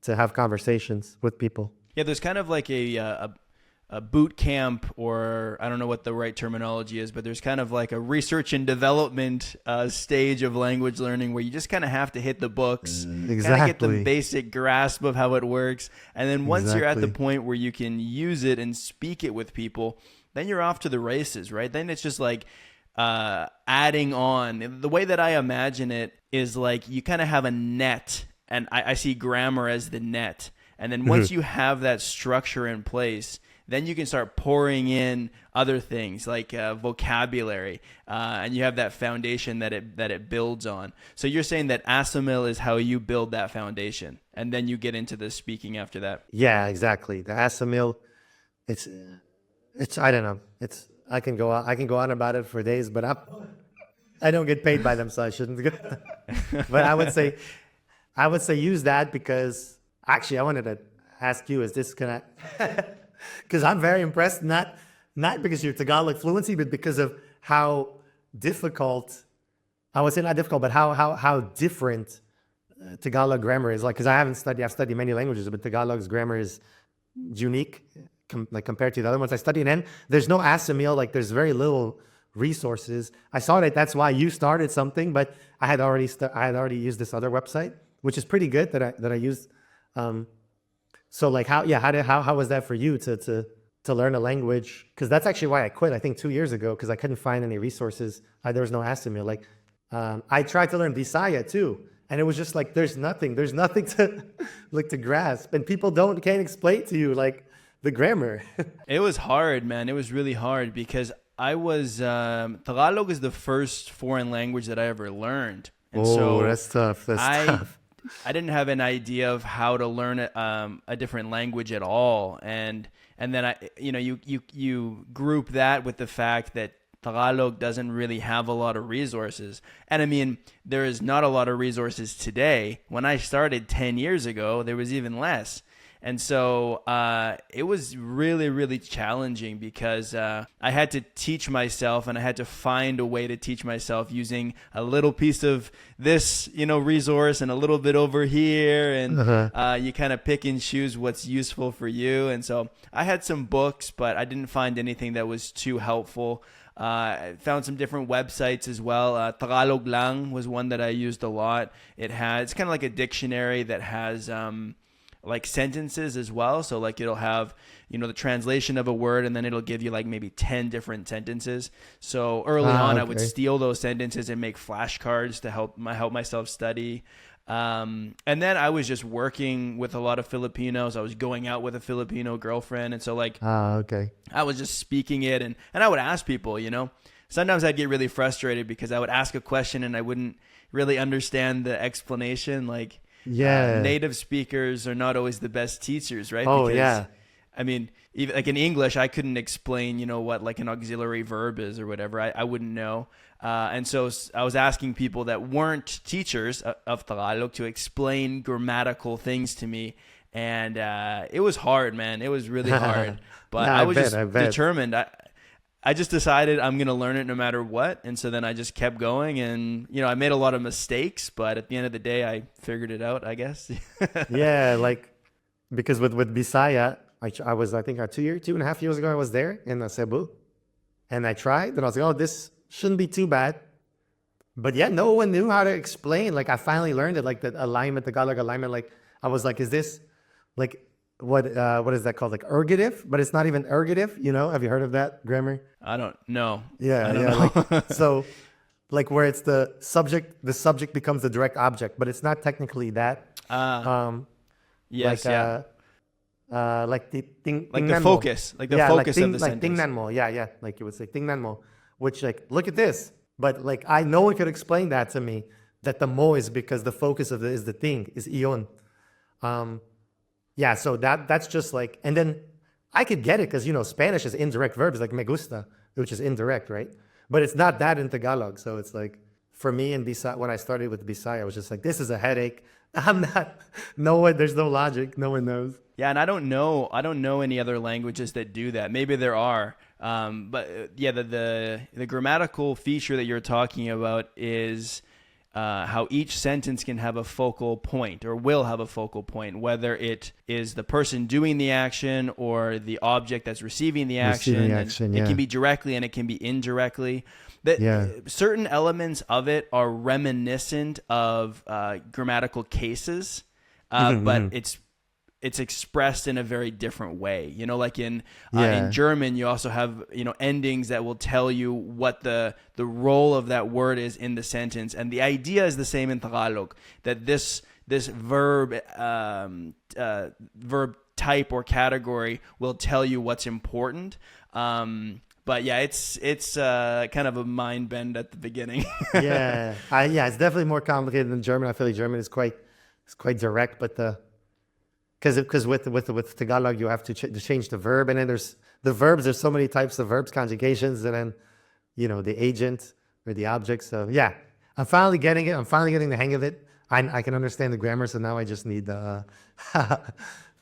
have conversations with people. Yeah, there's kind of like a boot camp, or I don't know what the right terminology is, but there's kind of like a research and development stage of language learning where you just kind of have to hit the books, kind of get the basic grasp of how it works. And then once you're at the point where you can use it and speak it with people, then you're off to the races, right? Then it's just like adding on. The way that I imagine it is like you kind of have a net, and I see grammar as the net. And then once you have that structure in place, then you can start pouring in other things like vocabulary, and you have that foundation that it builds on. So you're saying that ASAMIL is how you build that foundation, and then you get into the speaking after that. Yeah, exactly. The ASAMIL, it's I don't know. I can go on about it for days, but I don't get paid by them, so I shouldn't. But I would say use that, because actually I wanted to ask you, because I'm very impressed, not because you're Tagalog fluency, but because of how difficult, I would say not difficult, but how different Tagalog grammar is. Like, because I've studied many languages, but Tagalog's grammar is unique, compared to the other ones I studied. And there's no ASAMIL, like there's very little resources. I saw that's why you started something, but I had already used this other website, which is pretty good that I used. So like how was that for you to learn a language? Because that's actually why I quit, I think 2 years ago, because I couldn't find any resources. There was no ASAMIL. Like I tried to learn Visaya too, and it was just like there's nothing to to grasp, and people can't explain to you like the grammar. It was hard, man. It was really hard, because I was Tagalog is the first foreign language that I ever learned, and so that's tough. Tough. I didn't have an idea of how to learn a different language at all, and then you group that with the fact that Tagalog doesn't really have a lot of resources, and I mean there is not a lot of resources today. When I started 10 years ago, there was even less. And so it was really, really challenging, because I had to teach myself, and I had to find a way to teach myself using a little piece of this, resource, and a little bit over here. And you kind of pick and choose what's useful for you. And so I had some books, but I didn't find anything that was too helpful. I found some different websites as well. Tagalog Lang was one that I used a lot. It's kind of like a dictionary that has like sentences as well. So like it'll have, the translation of a word, and then it'll give you like maybe 10 different sentences. So early on, I would steal those sentences and make flashcards to help myself study. And then I was just working with a lot of Filipinos. I was going out with a Filipino girlfriend. And so like, I was just speaking it, and I would ask people, sometimes I'd get really frustrated because I would ask a question and I wouldn't really understand the explanation. Like, native speakers are not always the best teachers, right? I mean, even like in English, I couldn't explain, what like an auxiliary verb is or whatever. I wouldn't know. And so I was asking people that weren't teachers of Tagalog to explain grammatical things to me. And it was hard, man. It was really hard. But I was determined. I just decided I'm going to learn it no matter what. And so then I just kept going, and, I made a lot of mistakes, but at the end of the day, I figured it out, I guess. Yeah. Like, because with Bisaya, I was, I think 2.5 years ago, I was there in Cebu, and I tried, and I was like, this shouldn't be too bad. But yeah, no one knew how to explain. Like, I finally learned it, like the alignment, the Tagalog alignment. Like, I was like, is this like, what is that called? Like ergative, but it's not even ergative. Have you heard of that grammar? I don't know. Yeah, I don't know. Like, so like where it's the subject becomes the direct object, but it's not technically that. Um, Yes, like yeah. like the Like the tingnan mo. focus, like the focus of the Like sentence. tingnan mo. Yeah. Like you would say tingnan mo, which like look at this. But like no one could explain that to me. That the mo is because the focus of it is the thing is iyon. Um, yeah. So that's just like, and then I could get it because Spanish is indirect verbs like me gusta, which is indirect, right? But it's not that in Tagalog. So it's like for me in Bisaya, when I started with Bisaya, I was just like, this is a headache. I'm not. No one. There's no logic. No one knows. Yeah, and I don't know any other languages that do that. Maybe there are, yeah, the grammatical feature that you're talking about is how each sentence can have a focal point or will have a focal point, whether it is the person doing the action or the object that's receiving the action. Receiving the action, It yeah. can be directly and it can be indirectly. That Yeah. certain elements of it are reminiscent of grammatical cases, but it's expressed in a very different way. Like in German, you also have endings that will tell you what the role of that word is in the sentence, and the idea is the same in Tagalog. That this verb verb type or category will tell you what's important. But yeah, it's kind of a mind bend at the beginning. Yeah, it's definitely more complicated than German. I feel like German is quite direct, but because with Tagalog you have to change the verb, and then there's the verbs. There's so many types of verbs, conjugations, and then the agent or the object. So yeah, I'm finally getting it. I'm finally getting the hang of it. I can understand the grammar, so now I just need the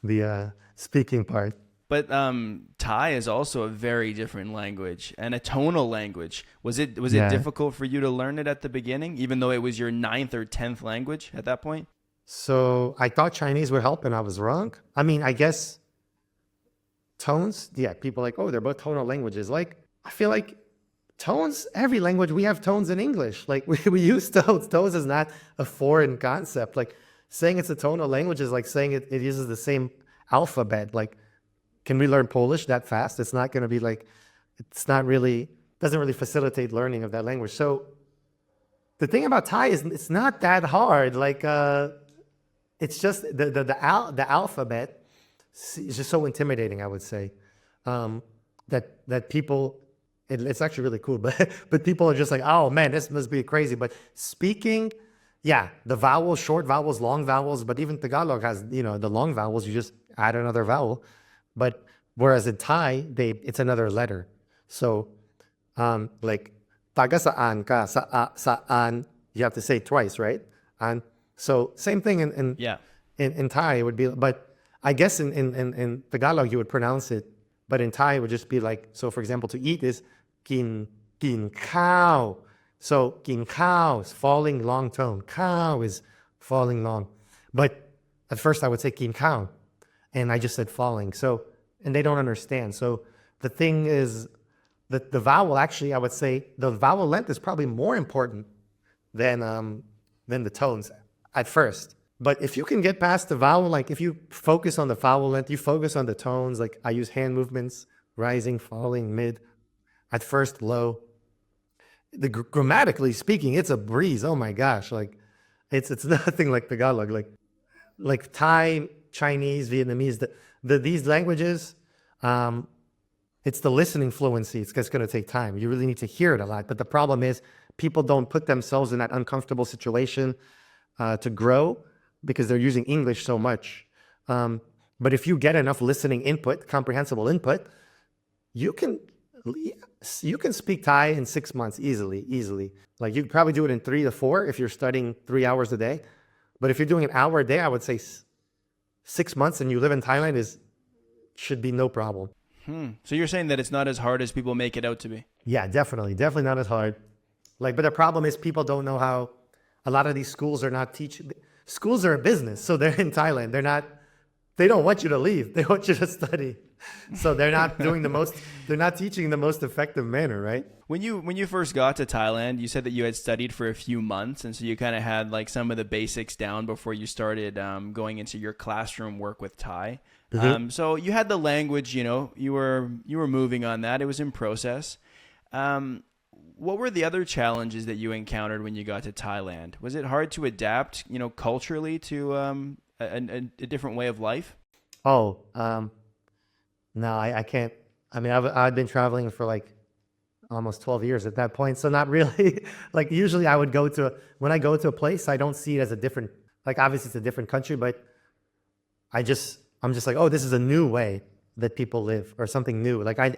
the speaking part. But Thai is also a very different language and a tonal language. Was it Yeah. difficult for you to learn it at the beginning, even though it was your 9th or 10th language at that point? So I thought Chinese would help, and I was wrong. I mean, I guess tones. Yeah, people are like, oh, they're both tonal languages. Like, I feel like tones. Every language we have tones in English. Like we use tones. Tones is not a foreign concept. Like saying it's a tonal language is like saying it uses the same alphabet. Like, can we learn Polish that fast? It's not going to be like. It's not really doesn't really facilitate learning of that language. So the thing about Thai is it's not that hard. Like. It's just the alphabet is just so intimidating, I would say, that people, it's actually really cool, but people are just like, oh man, this must be crazy. But speaking, yeah, the vowels, short vowels, long vowels, but even Tagalog has, the long vowels, you just add another vowel. But whereas in Thai, it's another letter. So like, taga saan ka, saan, you have to say twice, right? And so same thing in Thai it would be, but I guess in Tagalog you would pronounce it, but in Thai it would just be like, so for example, to eat is kin khao. So kin khao is falling long tone. Khao is falling long. But at first I would say kin khao, and I just said falling. So, and they don't understand. So the thing is that the vowel, actually, I would say the vowel length is probably more important than the tones at first. But if you can get past the vowel, like if you focus on the vowel length, you focus on the tones, like I use hand movements, rising, falling, mid, at first, low. Grammatically speaking, it's a breeze. Oh my gosh. Like it's nothing like Tagalog, like Thai, Chinese, Vietnamese, these languages, it's the listening fluency. It's going to take time. You really need to hear it a lot. But the problem is people don't put themselves in that uncomfortable situation to grow because they're using English so much. But if you get enough listening input, comprehensible input, you can speak Thai in 6 months easily. Like you could probably do it in 3 to 4 if you're studying 3 hours a day. But if you're doing an hour a day, I would say 6 months and you live in Thailand should be no problem. So you're saying that it's not as hard as people make it out to be? Yeah, definitely not as hard. But the problem is people don't know how. A lot of these schools are not teaching. Schools are a business, so they're in Thailand. They don't want you to leave. They want you to study. So they're not doing they're not teaching in the most effective manner, right? When you first got to Thailand, you said that you had studied for a few months, and so you kind of had like some of the basics down before you started going into your classroom work with Thai. Mm-hmm. So you had the language, you were moving on that. It was in process. what were the other challenges that you encountered when you got to Thailand? Was it hard to adapt, culturally to a different way of life? Oh, no, I can't. I mean, I've been traveling for like almost 12 years at that point. So not really. Like usually when I go to a place, I don't see it as a different, like obviously it's a different country, but I'm just like, oh, this is a new way that people live or something new. Like I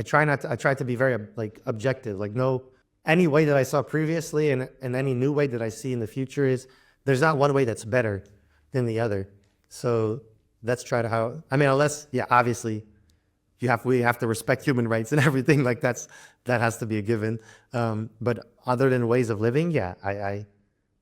try to be very like objective, like no, any way that I saw previously and any new way that I see in the future there's not one way that's better than the other. So let's try to unless, yeah, obviously we have to respect human rights and everything like that has to be a given. But other than ways of living, yeah,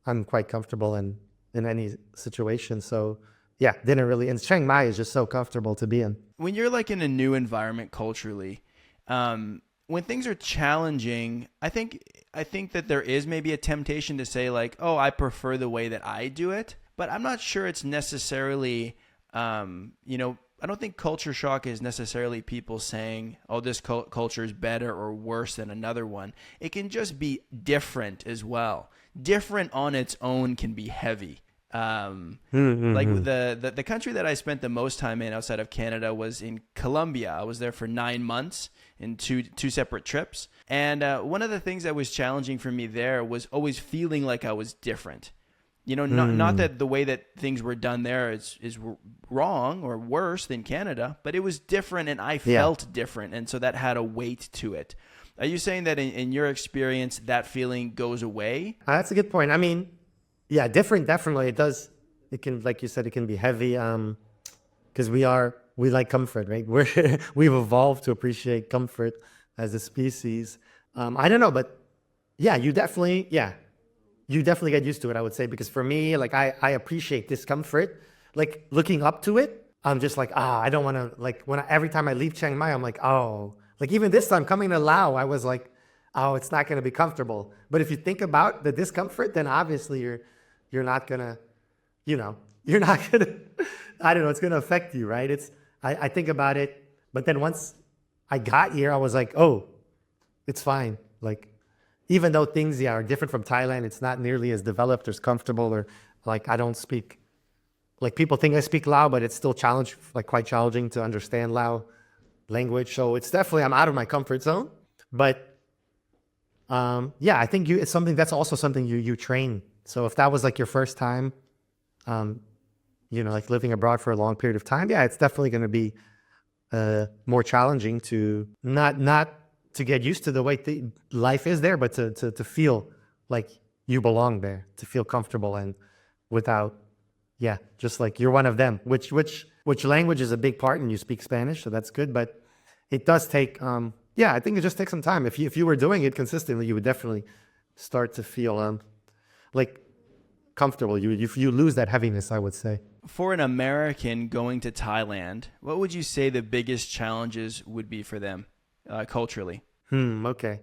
I'm quite comfortable in any situation. So yeah, didn't really, and Chiang Mai is just so comfortable to be in. When you're like in a new environment culturally, when things are challenging, I think that there is maybe a temptation to say like, oh, I prefer the way that I do it, but I'm not sure it's necessarily, I don't think culture shock is necessarily people saying, oh, this culture is better or worse than another one. It can just be different as well. Different on its own can be heavy. Like the country that I spent the most time in outside of Canada was in Colombia. I was there for 9 months in two separate trips. And one of the things that was challenging for me there was always feeling like I was different. Not that the way that things were done there is wrong or worse than Canada, but it was different and I felt different. And so that had a weight to it. Are you saying that in your experience, that feeling goes away? That's a good point. I mean, yeah, different, definitely. It does. It can, like you said, it can be heavy because we like comfort, right? We've evolved to appreciate comfort as a species. I don't know, but yeah, you definitely get used to it, I would say, because for me, like I appreciate discomfort. Like looking up to it, I'm just like, I don't want to, like every time I leave Chiang Mai, I'm like, oh, like even this time coming to Laos, I was like, oh, it's not going to be comfortable. But if you think about the discomfort, then obviously you're not going to, you're not going to, I don't know, it's going to affect you, right? I think about it. But then once I got here, I was like, oh, it's fine. Like, even though things are different from Thailand, it's not nearly as developed or as comfortable, or like I don't speak, like people think I speak Lao, but it's still quite challenging to understand Lao language. So it's definitely, I'm out of my comfort zone. But yeah, I think it's something that's also something you train. So if that was like your first time, like living abroad for a long period of time, yeah, it's definitely going to be more challenging to not to get used to the way life is there, but to feel like you belong there, to feel comfortable and without, just like you're one of them, which language is a big part, and you speak Spanish, so that's good. But it does take, I think it just takes some time. If you were doing it consistently, you would definitely start to feel like comfortable. You lose that heaviness, I would say. For an American going to Thailand, what would you say the biggest challenges would be for them? Culturally. Okay.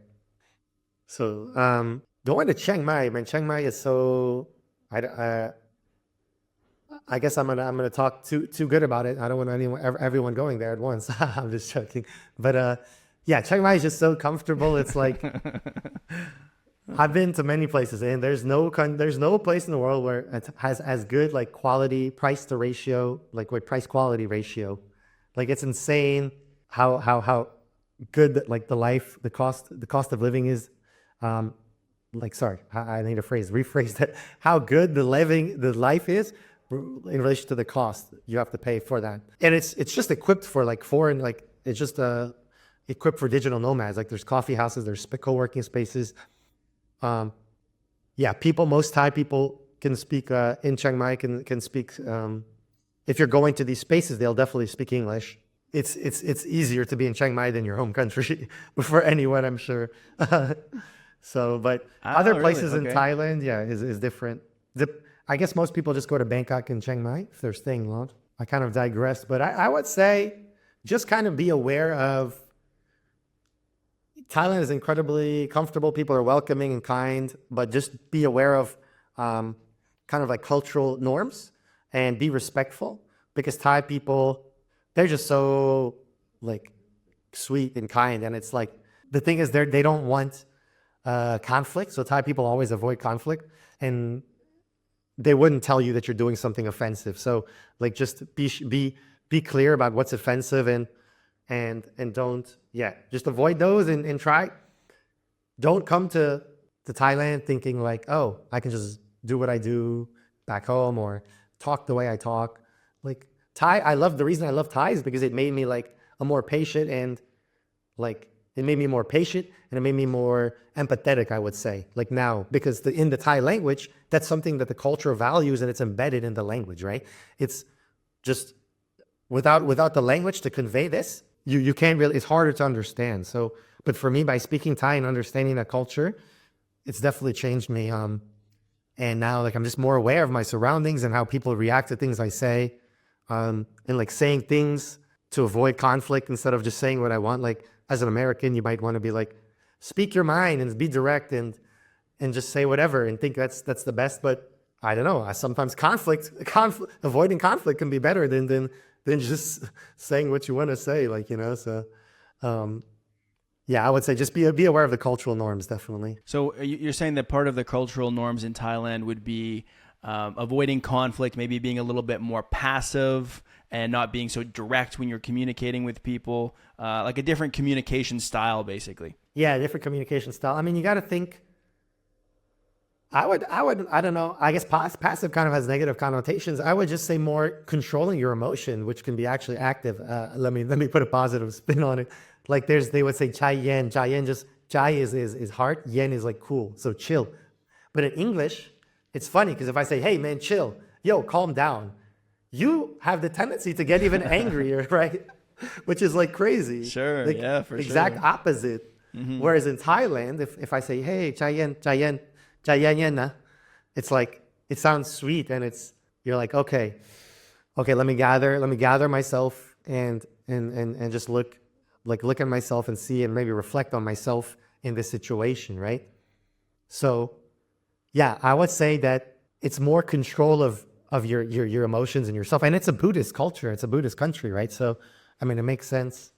So, going to Chiang Mai, man, Chiang Mai is so, I guess I'm gonna talk too good about it. I don't want everyone going there at once. I'm just joking. But, Chiang Mai is just so comfortable. It's like, I've been to many places, and there's no place in the world where it has as good like quality price to ratio, like with price quality ratio. Like it's insane how good like the cost of living is. Sorry, I need a rephrase that. How good the life is in relation to the cost you have to pay for that, and it's just equipped for like foreign, like it's just equipped for digital nomads. Like there's coffee houses, there's co-working spaces. Most Thai people can speak in Chiang Mai can speak. If you're going to these spaces, they'll definitely speak English. It's easier to be in Chiang Mai than your home country for anyone, I'm sure. But other places in Thailand, is different. I guess most people just go to Bangkok and Chiang Mai if they're staying long. I kind of digressed, but I would say just kind of be aware of Thailand is incredibly comfortable. People are welcoming and kind, but just be aware of kind of like cultural norms and be respectful, because Thai people, they're just so like sweet and kind, and it's like the thing is they don't want conflict. So Thai people always avoid conflict, and they wouldn't tell you that you're doing something offensive. So like just be clear about what's offensive and don't, just avoid those and try. Don't come to Thailand thinking like, oh, I can just do what I do back home or talk the way I talk. Like Thai, the reason I love Thai is because it made me like a more patient and like it made me more patient and it made me more empathetic, I would say, like now, because in the Thai language, that's something that the culture values and it's embedded in the language, right? It's just without the language to convey this, you can't really, it's harder to understand. So, but for me, by speaking Thai and understanding that culture, it's definitely changed me. And now like I'm just more aware of my surroundings and how people react to things I say, and like saying things to avoid conflict instead of just saying what I want. Like as an American, you might want to be like, speak your mind and be direct and just say whatever and think that's the best. But I don't know. Sometimes avoiding conflict can be better than just saying what you want to say. Like, so, I would say just be aware of the cultural norms, definitely. So you're saying that part of the cultural norms in Thailand would be avoiding conflict, maybe being a little bit more passive and not being so direct when you're communicating with people, like a different communication style, basically. Yeah, different communication style. I mean, you got to think. I don't know. I guess passive kind of has negative connotations. I would just say more controlling your emotion, which can be actually active. Let me put a positive spin on it. Like they would say chai yen. Chai yen chai is heart, yen is like cool, so chill. But in English, it's funny because if I say, hey man, chill, yo, calm down, you have the tendency to get even angrier, right? Which is like crazy. Sure, like, yeah, for exact sure. opposite. Mm-hmm. Whereas in Thailand, if I say, hey, chai yen, na, it's like, it sounds sweet and you're like, okay, let me gather myself and just look at myself and see and maybe reflect on myself in this situation, right? So yeah, I would say that it's more control of your emotions and yourself. And it's a Buddhist culture. It's a Buddhist country, right? So, I mean, it makes sense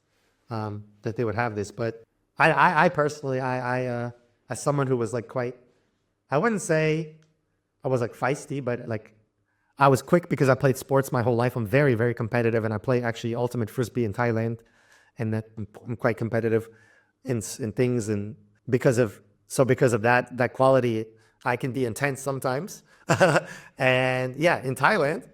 that they would have this. But I personally, I as someone who was like quite, I wouldn't say I was like feisty, but like I was quick because I played sports my whole life. I'm very, very competitive. And I play actually ultimate frisbee in Thailand. And that I'm quite competitive in things. And because of that quality, I can be intense sometimes. And yeah, in Thailand,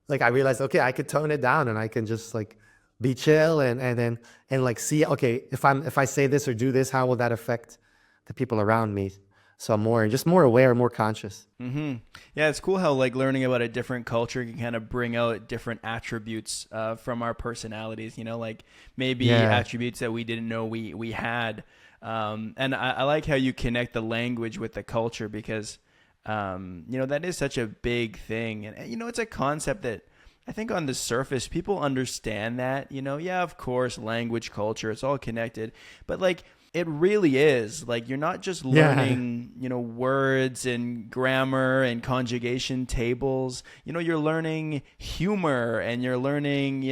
like I realized, okay, I could tone it down and I can just like be chill and like see, okay, if I say this or do this, how will that affect the people around me? So I'm more aware, more conscious. Mm-hmm. Yeah, it's cool how like learning about a different culture can kind of bring out different attributes from our personalities. Like maybe attributes that we didn't know we had. And I like how you connect the language with the culture because that is such a big thing, and it's a concept that I think on the surface people understand that. Yeah, of course, language, culture, it's all connected, but like. It really is. Like you're not just learning, words and grammar and conjugation tables. You're learning humor and you're learning,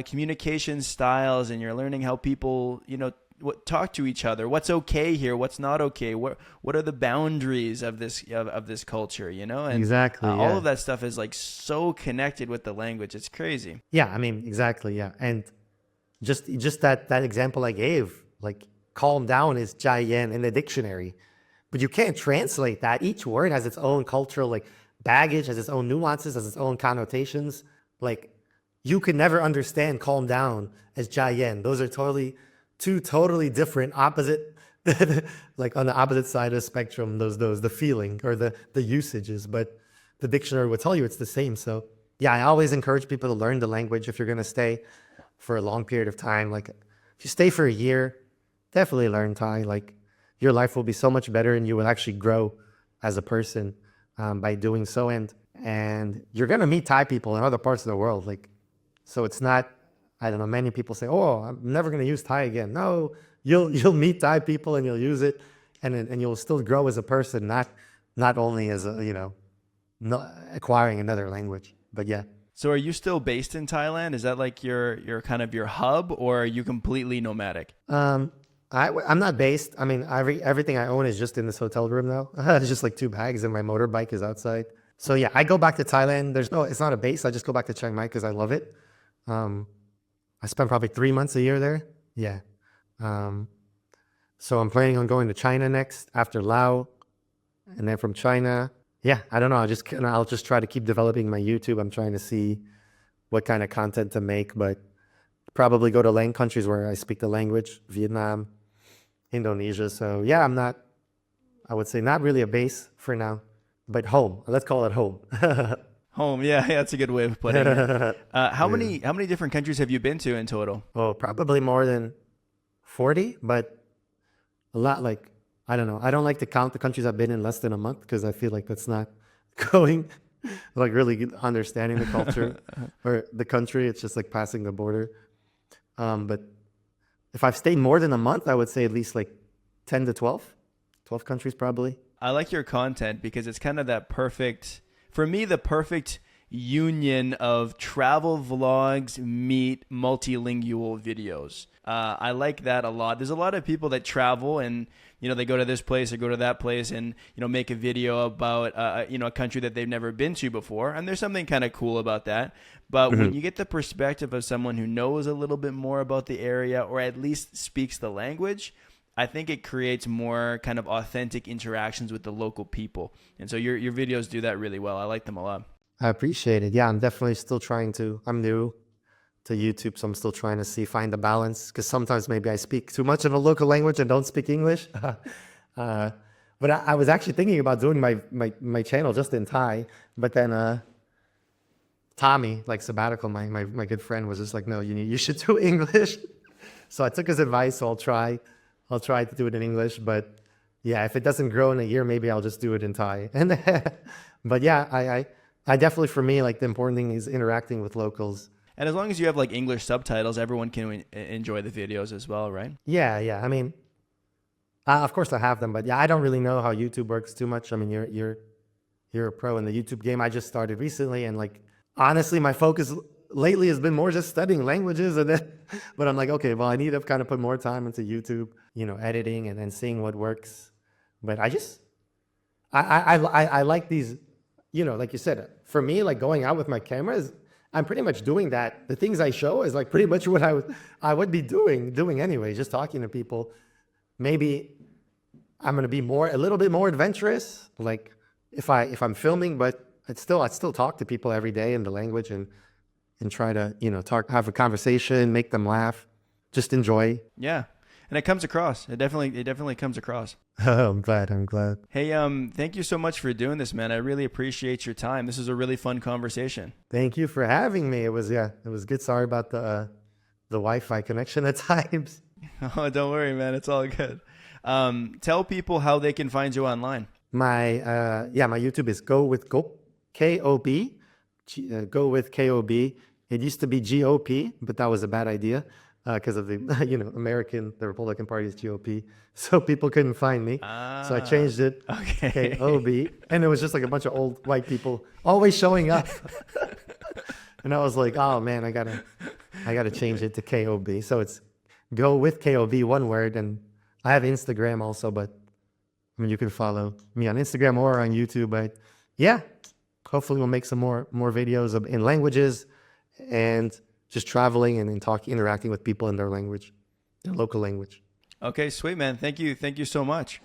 communication styles and you're learning how people, talk to each other. What's okay here? What's not okay? What are the boundaries of this culture? And exactly. All of that stuff is like so connected with the language. It's crazy. Yeah, I mean, exactly. Yeah, and just that example I gave, like. Calm down is chai yen in the dictionary, but you can't translate that. Each word has its own cultural like baggage, has its own nuances, has its own connotations. Like you can never understand calm down as chai yen. Those are two totally different opposite, like on the opposite side of the spectrum. Those the feeling or the usages, but the dictionary will tell you it's the same. So yeah, I always encourage people to learn the language if you're gonna stay for a long period of time. Like if you stay for a year. Definitely learn Thai. Like your life will be so much better and you will actually grow as a person by doing so. And you're going to meet Thai people in other parts of the world. Like, so it's not, I don't know, many people say, oh, I'm never going to use Thai again. No, you'll meet Thai people and you'll use it and you'll still grow as a person, not only as acquiring another language, but yeah. So are you still based in Thailand? Is that like your kind of your hub or are you completely nomadic? I'm not based. I mean, everything I own is just in this hotel room now. It's just like 2 bags, and my motorbike is outside. So yeah, I go back to Thailand. It's not a base. I just go back to Chiang Mai because I love it. Um, I spent probably 3 months a year there. Yeah. Um, so I'm planning on going to China next after Laos, and then from China, yeah, I don't know. I'll just try to keep developing my YouTube. I'm trying to see what kind of content to make, but probably go to countries where I speak the language, Vietnam, Indonesia. So yeah, I would say not really a base for now, but home. Let's call it home. Home, yeah, that's a good way of putting it. How Yeah. many different countries have you been to in total? Oh, probably more than 40, but a lot like, I don't know. I don't like to count the countries I've been in less than a month because I feel like that's not going, like really understanding the culture or the country. It's just like passing the border. But if I've stayed more than a month, I would say at least like 10 to 12 countries probably. I like your content because it's kind of that perfect, for me, the perfect union of travel vlogs meet multilingual videos. I like that a lot. There's a lot of people that travel and, they go to this place or go to that place and, make a video about, a country that they've never been to before. And there's something kind of cool about that. But when you get the perspective of someone who knows a little bit more about the area or at least speaks the language, I think it creates more kind of authentic interactions with the local people. And so your videos do that really well. I like them a lot. I appreciate it. Yeah, I'm definitely still I'm new to YouTube, so I'm still trying to find the balance because sometimes maybe I speak too much in a local language and don't speak English. But I was actually thinking about doing my channel just in Thai, but then Tommy, like Sabbatical, my good friend, was just like, no, you should do English. So I took his advice. So I'll try to do it in English. But yeah, if it doesn't grow in a year, maybe I'll just do it in Thai. And but yeah, I definitely, for me, like the important thing is interacting with locals. And as long as you have like English subtitles, everyone can enjoy the videos as well, right? Yeah. I mean, of course I have them, but yeah, I don't really know how YouTube works too much. I mean, you're a pro in the YouTube game. I just started recently, and like honestly, my focus lately has been more just studying languages, and then, but I'm like, okay, well, I need to kind of put more time into YouTube, editing and then seeing what works. But I like these, like you said, for me, like going out with my cameras, I'm pretty much doing that. The things I show is like pretty much what I would be doing anyway, just talking to people. Maybe I'm gonna be a little bit more adventurous, like if I'm filming, but I'd still talk to people every day in the language and try to have a conversation, make them laugh, just enjoy. Yeah. And it comes across. It definitely comes across. I'm glad. Hey, thank you so much for doing this, man. I really appreciate your time. This was a really fun conversation. Thank you for having me. It was good. Sorry about the Wi-Fi connection at times. Oh, don't worry, man. It's all good. Tell people how they can find you online. My YouTube is Go with K-O-B. Go with K-O-B. It used to be GOP, but that was a bad idea. Because of the the Republican Party's GOP, so people couldn't find me. So I changed it, okay. KOB, and it was just like a bunch of old white people always showing up. And I was like, oh man, I gotta change it to KOB. So it's Go with KOB, one word. And I have Instagram also, but I mean you can follow me on Instagram or on YouTube. But yeah, hopefully we'll make some more videos in languages and just traveling and interacting with people in their language, their local language. Okay, sweet, man. Thank you so much.